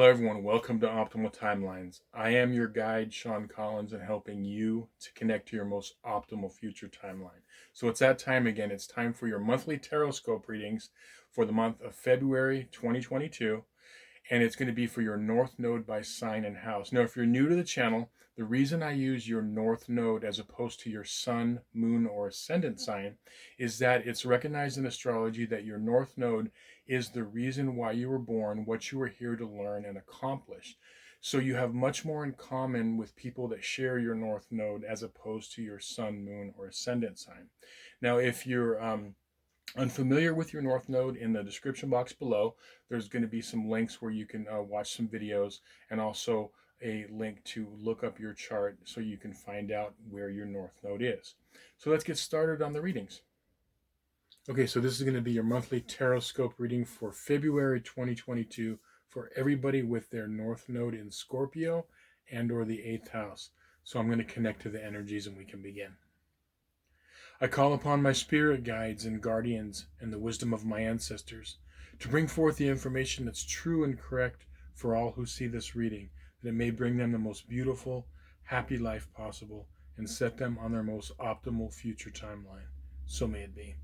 Hello, everyone. Welcome to Optimal Timelines. I am your guide, Sean Collins, and helping you to connect to your most optimal future timeline. So it's that time again. It's time for your monthly Tarotscope readings for the month of February 2022, and it's going to be for your North Node by sign and house. Now, if you're new to the channel, the reason I use your North Node as opposed to your Sun, Moon, or Ascendant sign is that it's recognized in astrology that your North Node is the reason why you were born, what you were here to learn and accomplish. So you have much more in common with people that share your North Node as opposed to your Sun, Moon, or Ascendant sign. Now, if you're unfamiliar with your North Node, in the description box below, there's going to be some links where you can watch some videos, and also a link to look up your chart so you can find out where your North Node is. So let's get started on the readings. Okay, so this is going to be your monthly Tarotscope reading for February 2022 for everybody with their North Node in Scorpio and or the 8th house. So I'm going to connect to the energies and we can begin. I call upon my spirit guides and guardians and the wisdom of my ancestors to bring forth the information that's true and correct for all who see this reading, that it may bring them the most beautiful, happy life possible and set them on their most optimal future timeline. So may it be.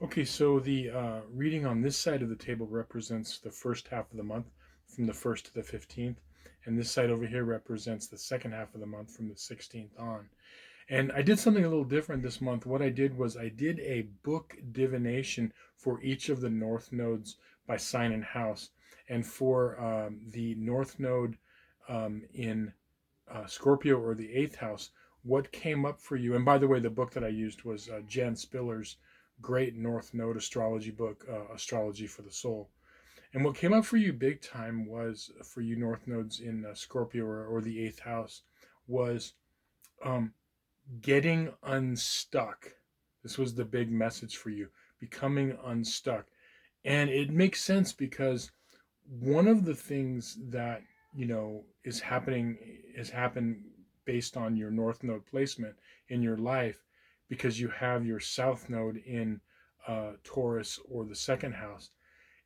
Okay, so the reading on this side of the table represents the first half of the month from the 1st to the 15th, and this side over here represents the second half of the month from the 16th on. And I did something a little different this month. What I did was I did a book divination for each of the North Nodes by sign and house. And for the North Node in Scorpio or the 8th house, what came up for you? And by the way, the book that I used was Jan Spiller's great North Node astrology book, Astrology for the Soul. And what came up for you big time was, for you North Nodes in Scorpio or the 8th house, was um, getting unstuck. This was the big message for you, becoming unstuck. And it makes sense because one of the things that, is happening has happened based on your North Node placement in your life, because you have your South Node in Taurus or the second house,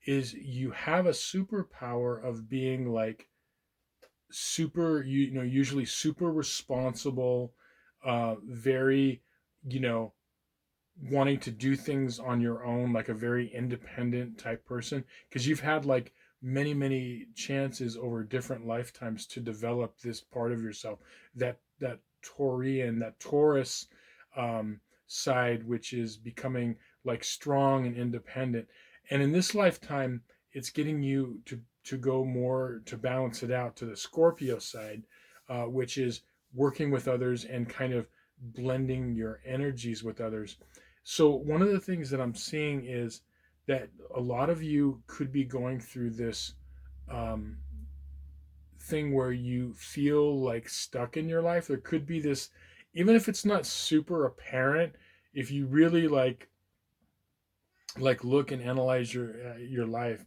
is you have a superpower of being like super, usually super responsible, very, you know, wanting to do things on your own, like a very independent type person, because you've had like many chances over different lifetimes to develop this part of yourself, that Taurian, that Taurus side, which is becoming like strong and independent. And in this lifetime, it's getting you to go more, to balance it out to the Scorpio side, which is working with others and kind of blending your energies with others. So one of the things that I'm seeing is that a lot of you could be going through this um, thing where you feel like stuck in your life. There could be this, even if it's not super apparent, if you really look and analyze your life,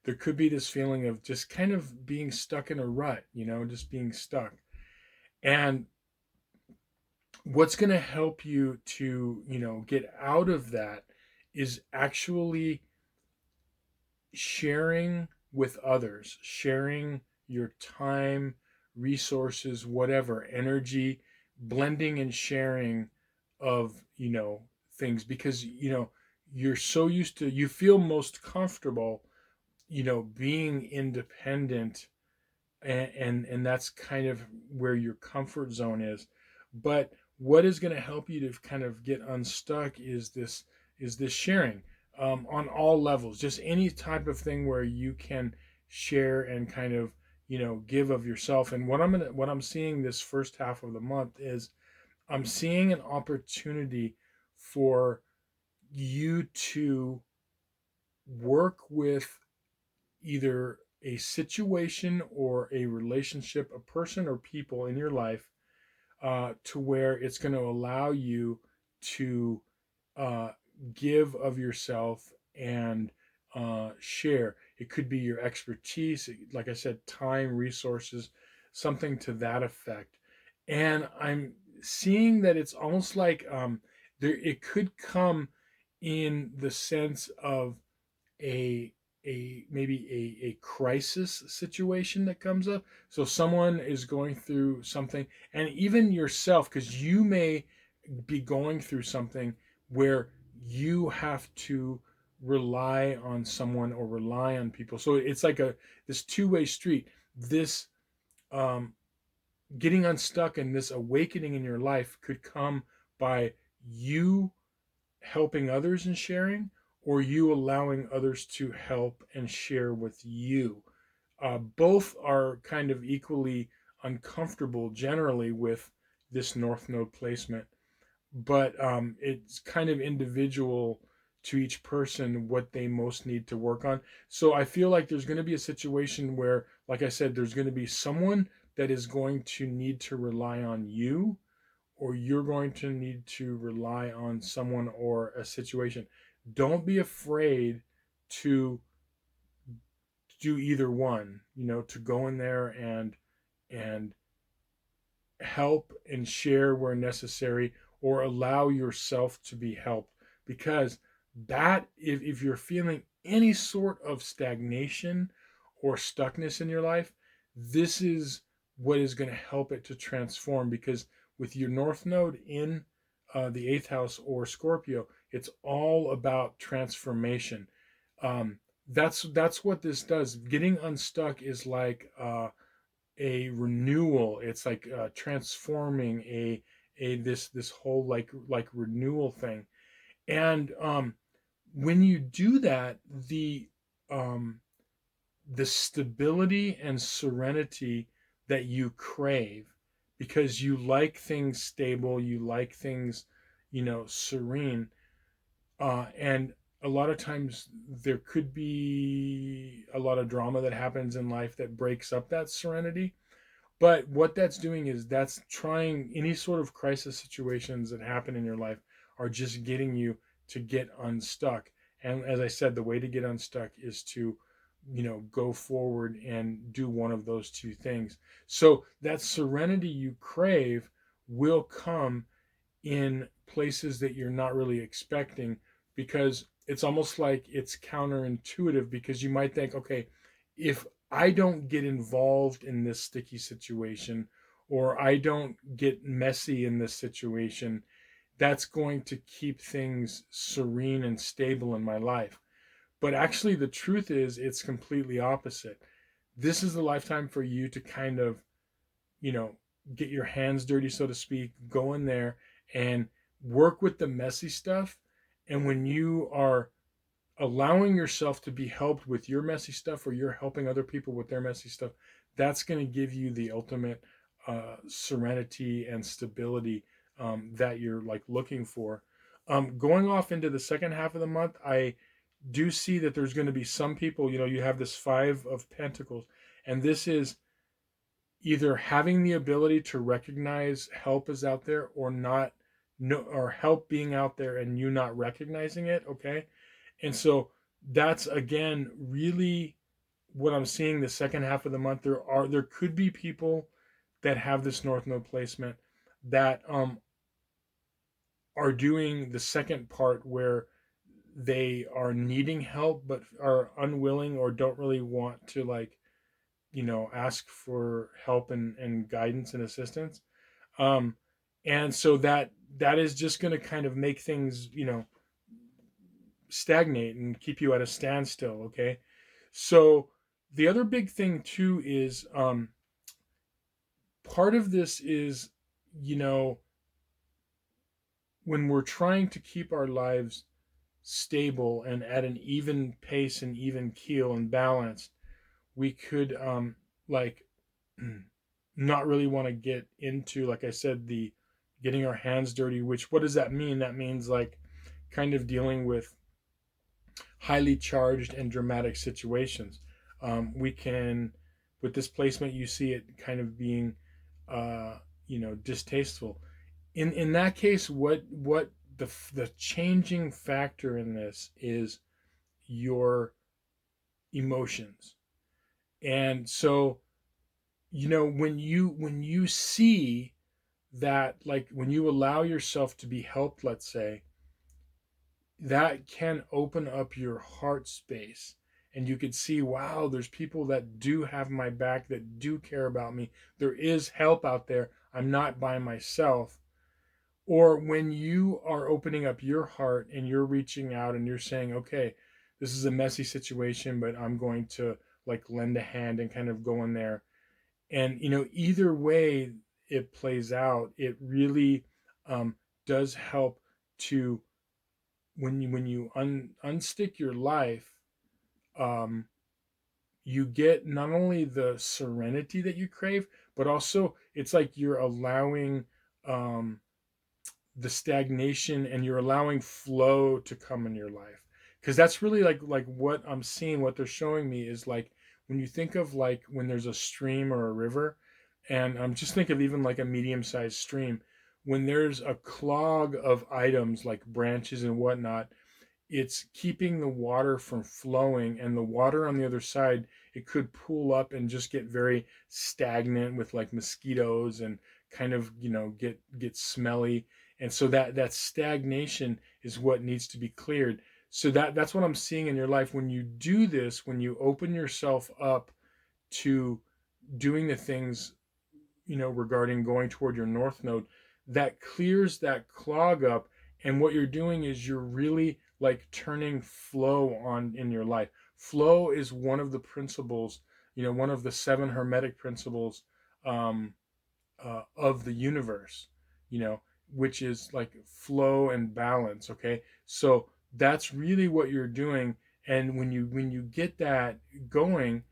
there could be this feeling of just kind of being stuck in a rut, just being stuck. And what's going to help you to, get out of that is actually sharing with others, sharing your time, resources, whatever, energy, blending and sharing of, things, because, you're so used to, you feel most comfortable, being independent, and that's kind of where your comfort zone is. But what is going to help you to kind of get unstuck is this sharing, on all levels, just any type of thing where you can share and kind of, give of yourself. And what I'm seeing this first half of the month is, I'm seeing an opportunity for you to work with either a situation or a relationship, a person or people in your life, to where it's going to allow you to, uh, give of yourself and, share. It could be your expertise, like I said, time, resources, something to that effect. And I'm seeing that it's almost like, there it could come in the sense of a maybe a crisis situation that comes up. So someone is going through something, and even yourself, because you may be going through something where you have to rely on someone or rely on people. So it's like this two-way street. This, um, getting unstuck and this awakening in your life could come by you helping others and sharing, or you allowing others to help and share with you. Both are kind of equally uncomfortable generally with this North Node placement, but, it's kind of individual to each person what they most need to work on. So I feel like there's going to be a situation where, like I said, there's going to be someone that is going to need to rely on you, or you're going to need to rely on someone or a situation. Don't be afraid to do either one, to go in there and help and share where necessary, or allow yourself to be helped. Because that, if you're feeling any sort of stagnation or stuckness in your life, this is what is going to help it to transform. Because with your North Node in, the eighth house or Scorpio, it's all about transformation. That's what this does. Getting unstuck is like, a renewal. It's like, transforming a this whole like renewal thing. And, when you do that, um, the stability and serenity that you crave, because you like things stable, you like things, serene, and a lot of times there could be a lot of drama that happens in life that breaks up that serenity. But what that's doing is that's trying, any sort of crisis situations that happen in your life are just getting you to get unstuck. And as I said, the way to get unstuck is to, go forward and do one of those two things. So that serenity you crave will come in places that you're not really expecting, because it's almost like it's counterintuitive, because you might think, okay, if I don't get involved in this sticky situation, or I don't get messy in this situation, that's going to keep things serene and stable in my life. But actually, the truth is, it's completely opposite. This is the lifetime for you to kind of, you know, get your hands dirty, so to speak, go in there and work with the messy stuff. And when you are allowing yourself to be helped with your messy stuff, or you're helping other people with their messy stuff, that's going to give you the ultimate, serenity and stability, that you're like looking for. Going off into the second half of the month, I do see that there's going to be some people, you have this Five of Pentacles, and this is either having the ability to recognize help is out there, or not, no, or help being out there and you not recognizing it. Okay. And so that's again really what I'm seeing the second half of the month. There could be people that have this North Node placement that are doing the second part where they are needing help but are unwilling or don't really want to, like, ask for help and guidance and assistance. um and so that is just going to kind of make things, stagnate and keep you at a standstill. Okay, so the other big thing too is, part of this is, you know when we're trying to keep our lives stable and at an even pace and even keel and balanced, we could, like, not really want to get into, like I said, the getting our hands dirty. Which, what does that mean? That means, like, kind of dealing with highly charged and dramatic situations. We can, with this placement, you see it kind of being, distasteful. In that case, what the changing factor in this is your emotions. And so, when you see that, like, when you allow yourself to be helped, let's say, that can open up your heart space, and you could see, wow, there's people that do have my back, that do care about me. There is help out there. I'm not by myself. Or when you are opening up your heart and you're reaching out and you're saying, okay, this is a messy situation, but I'm going to, like, lend a hand and kind of go in there. And, either way it plays out, it really, does help to, when you unstick your life, um, you get not only the serenity that you crave, but also it's like you're allowing, um, the stagnation, and you're allowing flow to come in your life. Because that's really, like what I'm seeing, what they're showing me is, like, when you think of, like, when there's a stream or a river, and just think of even like a medium-sized stream, when there's a clog of items like branches and whatnot, it's keeping the water from flowing. And the water on the other side, it could pool up and just get very stagnant with, like, mosquitoes, and kind of, get smelly. And so that stagnation is what needs to be cleared. So that's what I'm seeing in your life. When you do this, when you open yourself up to doing the things, regarding going toward your north node, that clears that clog up. And what you're doing is you're really, like, turning flow on in your life. Flow is one of the principles, one of the seven hermetic principles, um, of the universe, you know, which is like flow and balance. Okay, so that's really what you're doing. And when you get that going,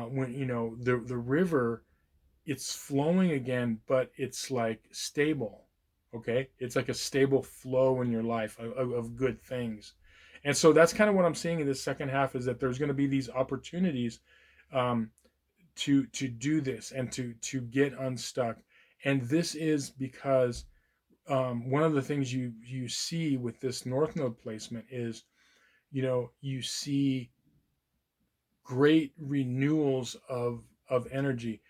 when the river, it's flowing again, but it's like stable. Okay, it's like a stable flow in your life of good things. And so that's kind of what I'm seeing in this second half, is that there's going to be these opportunities, um, to do this and to get unstuck. And this is because, one of the things you see with this north node placement is, you see great renewals of energy.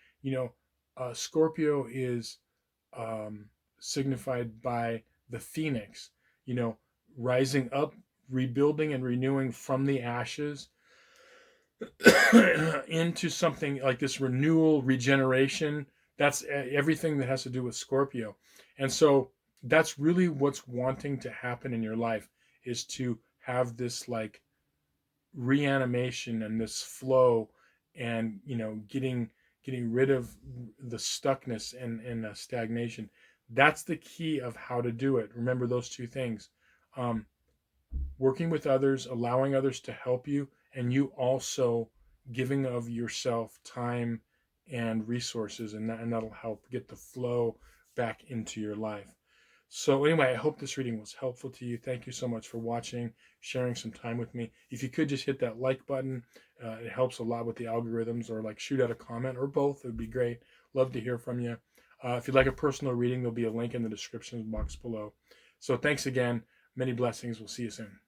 Scorpio is, um, signified by the phoenix, you know, rising up, rebuilding and renewing from the ashes into something like this renewal, regeneration. That's everything that has to do with Scorpio. And so that's really what's wanting to happen in your life, is to have this, like, reanimation and this flow, and, getting rid of the stuckness and stagnation. That's the key of how to do it. Remember those two things: um, working with others, allowing others to help you, and you also giving of yourself time and resources, and that'll help get the flow back into your life. So anyway, I hope this reading was helpful to you. Thank you so much for watching, sharing some time with me. If you could just hit that like button, it helps a lot with the algorithms, or, like, shoot out a comment, or both. It would be great. Love to hear from you. If you'd like a personal reading, there'll be a link in the description box below. So thanks again. Many blessings. We'll see you soon.